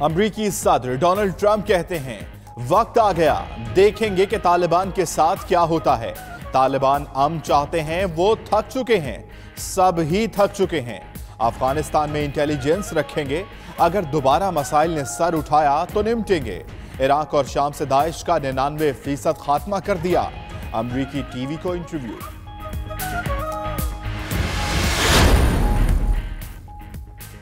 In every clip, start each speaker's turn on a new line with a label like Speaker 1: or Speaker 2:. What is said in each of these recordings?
Speaker 1: अमरीकी सदर Donald Trump कहते हैं वक्त आ गया, देखेंगे कि तालिबान के साथ क्या होता है। तालिबान अमन चाहते हैं, वो थक चुके हैं, सब ही थक चुके हैं। अफगानिस्तान में इंटेलिजेंस रखेंगे, अगर दोबारा मसाइल ने सर उठाया तो निपटेंगे। इराक और शाम से दाइश का 99% खात्मा कर दिया। अमरीकी टीवी को इंटरव्यू।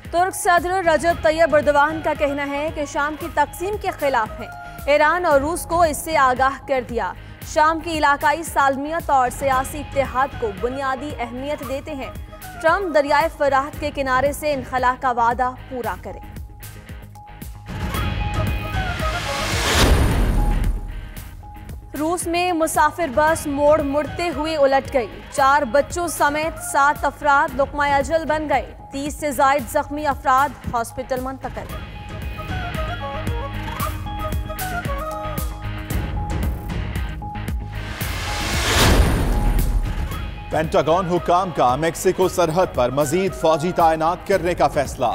Speaker 2: तुर्क सदर रजब तैयब एर्दोगान का कहना है कि शाम की तकसीम के खिलाफ है। ईरान और रूस को इससे आगाह कर दिया। शाम की इलाकाई सालमियत और सियासी इत्तेहाद को बुनियादी अहमियत देते हैं। ट्रंप दरियाए फरात के किनारे से इनखला का वादा पूरा करें। रूस में मुसाफिर बस मोड़ मुड़ते हुए उलट गई। 4 बच्चों समेत 7 अफराद लुक़मा अजल बन गए। 30 से ज़ायद जख्मी अफराद हॉस्पिटल मुंतकिल।
Speaker 1: पेंटागन हुकाम का मेक्सिको सरहद पर मजीद फौजी तैनात करने का फैसला।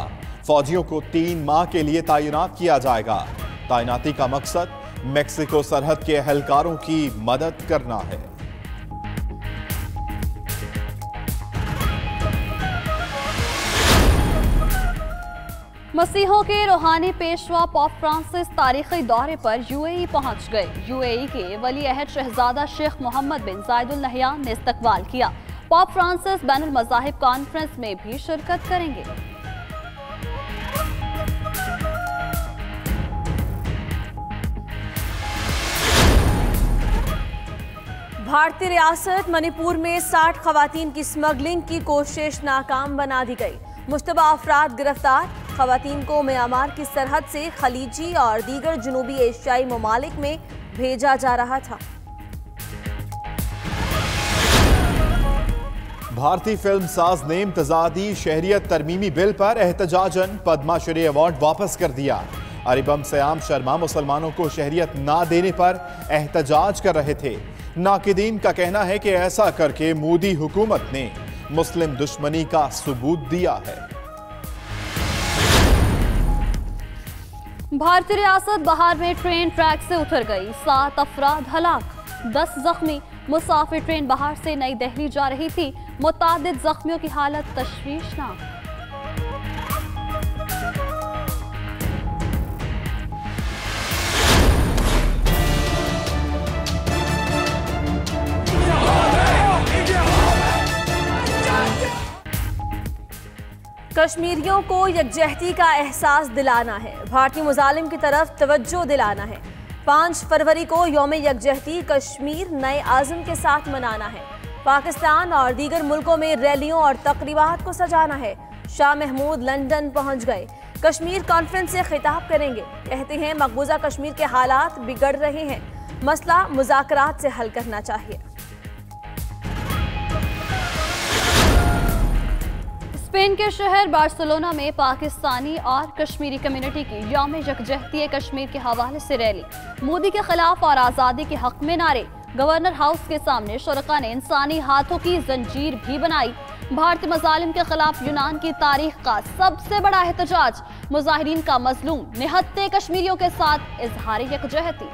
Speaker 1: फौजियों को 3 माह के लिए तैनात किया जाएगा। तैनाती का मकसद मेक्सिको सरहद के एहलकारों की मदद करना है।
Speaker 3: मसीहों के रूहानी पेशवा पॉप फ्रांसिस तारीखी दौरे पर यूएई पहुंच गए। यूएई के वली अहद शहजादा शेख मोहम्मद बिन जायद अल नहयान ने इस्तकबाल किया। पॉप फ्रांसिस बैनुल मज़ाहिब कॉन्फ्रेंस में भी शिरकत करेंगे।
Speaker 2: भारतीय रियासत मणिपुर में 60 खवातीन की स्मगलिंग की कोशिश नाकाम बना दी गई। मुश्तबा अफराद गिरफ्तार। खवातीन को म्यांमार की सरहद से खलीजी और दीगर जनूबी एशियाई ममालिक में भेजा जा रहा था।
Speaker 1: भारतीय फिल्म साज ने इम्तजादी शहरियत तरमीमी बिल पर एहतजाजन पद्मा श्री अवार्ड वापस कर दिया। अरिबम सयाम शर्मा मुसलमानों को शहरियत ना देने पर एहतजाज कर रहे थे। नाकिदीन का कहना है कि ऐसा करके मोदी हुकूमत ने मुस्लिम दुश्मनी का सबूत दिया है।
Speaker 3: भारतीय रियासत बहार में ट्रेन ट्रैक से उतर गई। 7 अफराद हलाक, 10 जख्मी। मुसाफिर ट्रेन बहार से नई दिल्ली जा रही थी। मुतादिद जख्मियों की हालत तशवीशनाक।
Speaker 2: कश्मीरियों को यकजहती का एहसास दिलाना है। भारतीय मुजालिम की तरफ तवज्जो दिलाना है। 5 फरवरी को यौम यकजहती कश्मीर नए आज़म के साथ मनाना है। पाकिस्तान और दीगर मुल्कों में रैलियों और तकरीबात को सजाना है। शाह महमूद लंदन पहुंच गए। कश्मीर कॉन्फ्रेंस से खिताब करेंगे। कहते हैं मकबूजा कश्मीर के हालात बिगड़ रहे हैं, मसला मुज़ाकरात से हल करना चाहिए।
Speaker 3: स्पेन के शहर बार्सिलोना में पाकिस्तानी और कश्मीरी कम्युनिटी की यौम यकजहती कश्मीर के हवाले से रैली। मोदी के खिलाफ और आज़ादी के हक में नारे। गवर्नर हाउस के सामने शुरका ने इंसानी हाथों की जंजीर भी बनाई। भारतीय मजालिम के खिलाफ यूनान की तारीख का सबसे बड़ा एहतजाज। मुजाहिरीन का मजलूम निहत्ते कश्मीरियों के साथ इजहार यकजहती।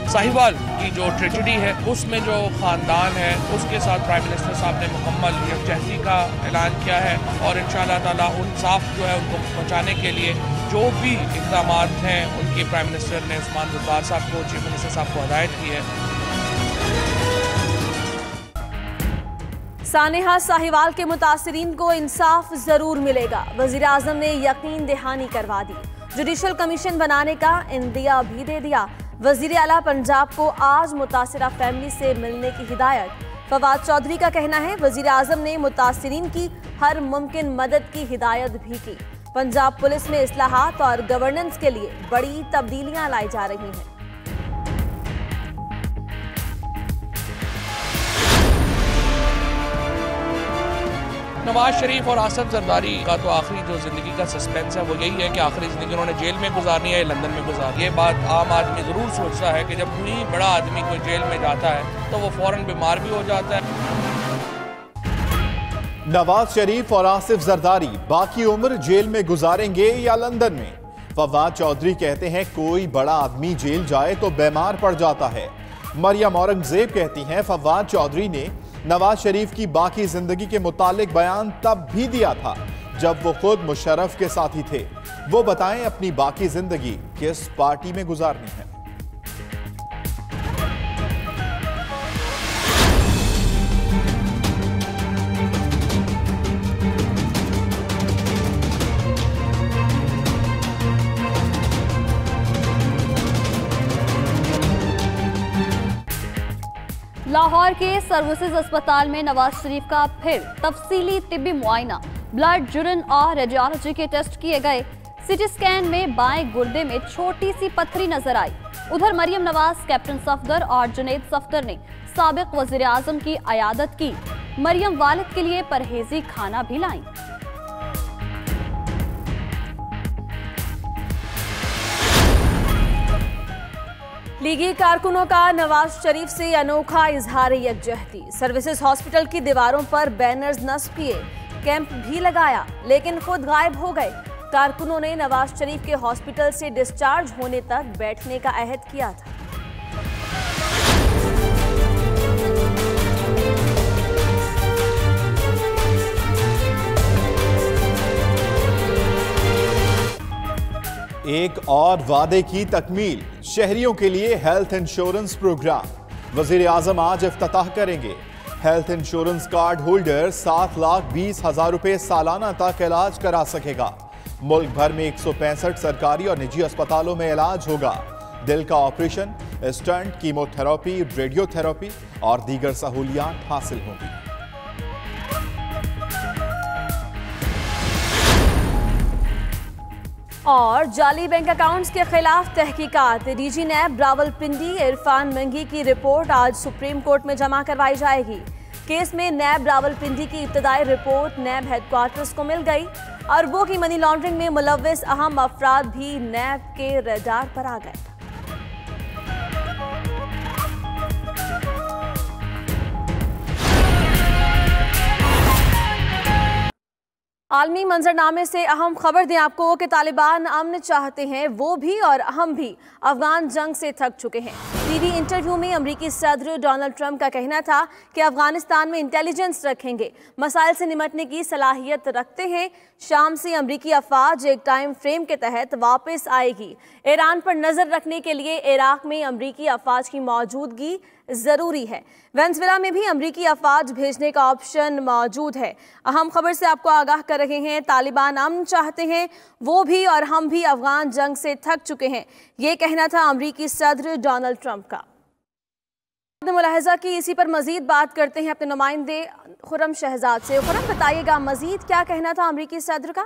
Speaker 4: साहिवाल की जो ट्रेजेडी है उसमें जो ख़ानदान है उसके साथ प्राइम मिनिस्टर साहब ने मुकम्मल यकजहती का ऐलान किया है और इंशाअल्लाह ताला इंसाफ जो है उनको पहुँचाने के लिए जो भी इक़दाम हैं उनकी प्राइम मिनिस्टर ने उस्मान बुज़दार साहब को, चीफ मिनिस्टर साहब को हदायत की है।
Speaker 2: सानेहा साहिवाल के मुतासिरीन को इंसाफ जरूर मिलेगा। वज़ीर आज़म ने यकीन दहानी करवा दी। जुडिशल कमीशन बनाने का इंदिया भी दे दिया। वज़ीर आला पंजाब को आज मुतासिरा फैमिली से मिलने की हिदायत। फवाद चौधरी का कहना है वज़ीर आज़म ने मुतासिरीन की हर मुमकिन मदद की हिदायत भी की। पंजाब पुलिस में इस्लाहात और गवर्नेंस के लिए बड़ी तब्दीलियां लाई जा रही हैं।
Speaker 4: नवाज शरीफ और आसिफ जरदारी का तो आखिरी जो जिंदगी का सस्पेंस है वो यही है कि आखिरी जिंदगी उन्होंने जेल में गुजारनी है या लंदन में गुजारनी है। ये बात आम आदमी ज़रूर सोचता है कि जब कोई बड़ा आदमी कोई जेल में जाता है तो वो फौरन बीमार भी हो जाता है।
Speaker 1: नवाज शरीफ और आसिफ जरदारी बाकी उम्र जेल में गुजारेंगे या लंदन में? फवाद चौधरी कहते हैं कोई बड़ा आदमी जेल जाए तो बीमार पड़ जाता है। मरियम औरंगजेब कहती हैं फवाद चौधरी ने नवाज शरीफ की बाकी जिंदगी के मुतालिक बयान तब भी दिया था जब वो खुद मुशर्रफ के साथी थे। वो बताएं अपनी बाकी जिंदगी किस पार्टी में गुजारनी है।
Speaker 3: लाहौर के सर्विसेज अस्पताल में नवाज शरीफ का फिर तफसीली तिब्बी मुआयना, ब्लड, यूरिन और रेडियोलॉजी के टेस्ट किए गए। सिटी स्कैन में बाएं गुर्दे में छोटी सी पत्थरी नजर आई। उधर मरियम नवाज, कैप्टन सफदर और जुनैद सफदर ने साबिक वजीर आजम की अयादत की। मरियम वालिद के लिए परहेजी खाना भी लाई।
Speaker 2: लीगी कारकुनों का नवाज शरीफ से अनोखा इजहार यकजहती। सर्विसेज हॉस्पिटल की दीवारों पर बैनर्स नस्ब किए, कैंप भी लगाया, लेकिन खुद गायब हो गए। कारकुनों ने नवाज शरीफ के हॉस्पिटल से डिस्चार्ज होने तक बैठने का अहद किया था।
Speaker 1: एक और वादे की तकमील, शहरियों के लिए हेल्थ इंश्योरेंस प्रोग्राम। वजीर आजम आज इफ्तिताह करेंगे। हेल्थ इंश्योरेंस कार्ड होल्डर 7,20,000 रुपए सालाना तक इलाज करा सकेगा। मुल्क भर में 165 सरकारी और निजी अस्पतालों में इलाज होगा। दिल का ऑपरेशन, स्टंट, कीमोथेरेपी, रेडियोथेरेपी और दीगर सहूलियात हासिल होंगी।
Speaker 2: और जाली बैंक अकाउंट्स के खिलाफ तहकीकात, डीजी नैब रावलपिंडी इरफान मंगी की रिपोर्ट आज सुप्रीम कोर्ट में जमा करवाई जाएगी। केस में नैब रावलपिंडी की इब्तदाई रिपोर्ट नैब हेडक्वार्टर्स को मिल गई। अरबों की मनी लॉन्ड्रिंग में मुलव्विस अहम अफराद भी नैब के रडार पर आ गए। आलमी मंजरनामे से अहम खबर दें आपको कि तालिबान अमन चाहते हैं, वो भी और हम भी अफगान जंग से थक चुके हैं। टीवी इंटरव्यू में अमरीकी सदर डोनाल्ड ट्रंप का कहना था कि अफगानिस्तान में इंटेलिजेंस रखेंगे, मसाइल से निपटने की सलाहियत रखते हैं। शाम से अमरीकी अफवाज एक टाइम फ्रेम के तहत वापस आएगी। ईरान पर नजर रखने के लिए इराक में अमरीकी अफवाज की मौजूदगी जरूरी है। वेनेजुएला में भी अमरीकी अफवाज भेजने का ऑप्शन मौजूद है। अहम खबर से आपको आगाह कर रहे हैं, तालिबान अमन चाहते हैं, वो भी और हम भी अफगान जंग से थक चुके हैं। ये कहना था अमरीकी सदर डोनाल्ड ट्रंप का। मुलाहिजा की इसी पर मजीद बात करते हैं अपने नुमाइंदे खुर्रम शहजाद से। खुर्रम, बताइएगा मजीद क्या कहना था अमरीकी सदर का?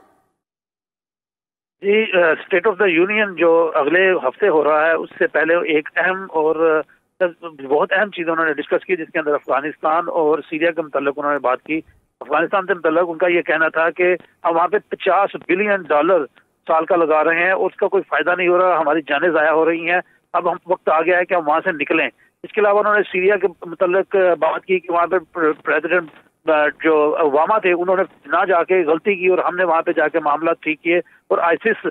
Speaker 5: जी, स्टेट ऑफ द यूनियन जो अगले हफ्ते हो रहा है, उससे पहले एक अहम और बहुत अहम चीज़ उन्होंने डिस्कस की, जिसके अंदर अफगानिस्तान और सीरिया के मुताल्लिक उन्होंने बात की। अफगानिस्तान से मुताल्लिक उनका ये कहना था कि हम वहाँ पे $50 बिलियन साल का लगा रहे हैं, उसका कोई फायदा नहीं हो रहा, हमारी जानें ज़ाया हो रही हैं, अब हम वक्त आ गया है कि हम वहाँ से निकलें। इसके अलावा उन्होंने सीरिया के मुताल्लिक बात की कि वहाँ पे प्रेसिडेंट जो ओबामा थे, उन्होंने ना जाके गलती की और हमने वहाँ पे जाके मामला ठीक किए और आईसिस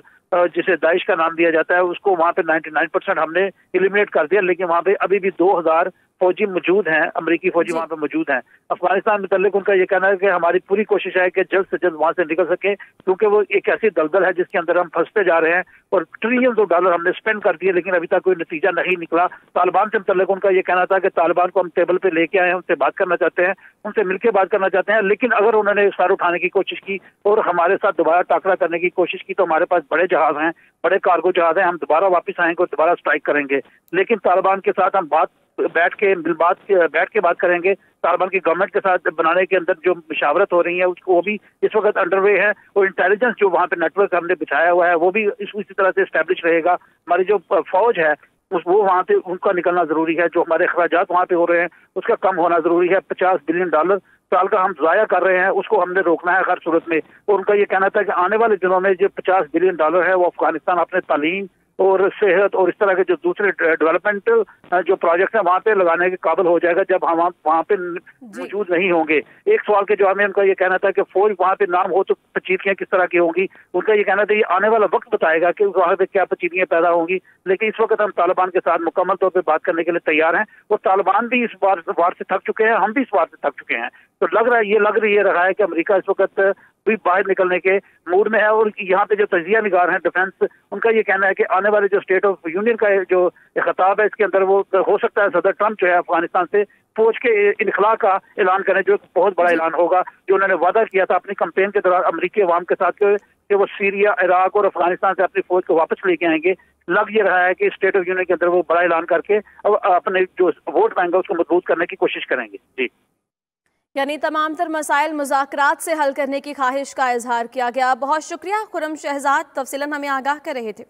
Speaker 5: जिसे दाइश का नाम दिया जाता है, उसको वहाँ पे 99% हमने एलिमिनेट कर दिया, लेकिन वहाँ पे अभी भी 2000 फौजी मौजूद हैं, अमरीकी फौजी वहाँ पे मौजूद हैं। अफगानिस्तान मुतल्लिक उनका ये कहना है कि हमारी पूरी कोशिश है कि जल्द से जल्द वहाँ से निकल सके, क्योंकि वो एक ऐसी दलदल है जिसके अंदर हम फंसते जा रहे हैं और $ट्रिलियंस हमने स्पेंड कर दिए, लेकिन अभी तक कोई नतीजा नहीं निकला। तालिबान से मुतल्लिक उनका ये कहना था कि तालिबान को हम टेबल पे लेके आए हैं, उनसे बात करना चाहते हैं, उनसे मिलकर बात करना चाहते हैं, लेकिन अगर उन्होंने सर उठाने की कोशिश की और हमारे साथ दोबारा टाकरा करने की कोशिश की तो हमारे पास बड़े जहाज हैं, बड़े कार्गो जहाज हैं, हम दोबारा वापस आएंगे और दोबारा स्ट्राइक करेंगे। लेकिन तालिबान के साथ हम बैठ के बात करेंगे। तालिबान की गवर्नमेंट के साथ बनाने के अंदर जो मुशावरत हो रही है उसको वो भी इस वक्त अंडरवे है और इंटेलिजेंस जो वहाँ पे नेटवर्क हमने बिछाया हुआ है वो भी इसी तरह से एस्टेब्लिश रहेगा। हमारी जो फौज है वो वहाँ पे उनका निकलना जरूरी है, जो हमारे अखराजात वहाँ पे हो रहे हैं उसका कम होना जरूरी है। $50 बिलियन साल का हम जाया कर रहे हैं, उसको हमने रोकना है हर सूरत में। और उनका ये कहना था कि आने वाले दिनों में जो $50 बिलियन है वो अफगानिस्तान अपने तालीम और सेहत और इस तरह के जो दूसरे डेवलपमेंटल जो प्रोजेक्ट है वहाँ पे लगाने के काबिल हो जाएगा जब हम वहाँ पे मौजूद नहीं होंगे। एक सवाल के जवाब में उनका ये कहना था कि फौज वहाँ पे नाम हो तो पेचीदगियाँ किस तरह की होंगी। उनका ये कहना था ये आने वाला वक्त बताएगा कि वहाँ पे क्या पेचीदगियाँ पैदा होंगी, लेकिन इस वक्त हम तालिबान के साथ मुकम्मल तौर पर बात करने के लिए तैयार हैं और तालिबान भी इस वार से थक चुके हैं, हम भी इस वार से थक चुके हैं। तो लग रहा है कि अमेरिका इस वक्त भी बाहर निकलने के मूड में है। और यहाँ पे जो तजिया निगार हैं डिफेंस, उनका ये कहना है कि आने वाले जो स्टेट ऑफ यूनियन का जो खिताब है इसके अंदर वो हो सकता है सदर ट्रंप जो है अफगानिस्तान से फौज के इनखला का ऐलान करें, जो बहुत बड़ा ऐलान होगा, जो उन्होंने वादा किया था अपनी कैंपेन के दौरान अमेरिकी अवाम के साथ कि वो सीरिया, इराक और अफगानिस्तान से अपनी फौज को वापस लेके आएंगे। लग ये रहा है कि स्टेट ऑफ यूनियन के अंदर वो बड़ा ऐलान करके अब अपने जो वोट बैंक है उसको मजबूत करने की कोशिश करेंगे। जी,
Speaker 2: यानी तमाम तर मसाइल मुज़ाकरात से हल करने की ख्वाहिश का इजहार किया गया। बहुत शुक्रिया खुर्रम शहजाद, तफसीलन हमें आगाह कर रहे थे।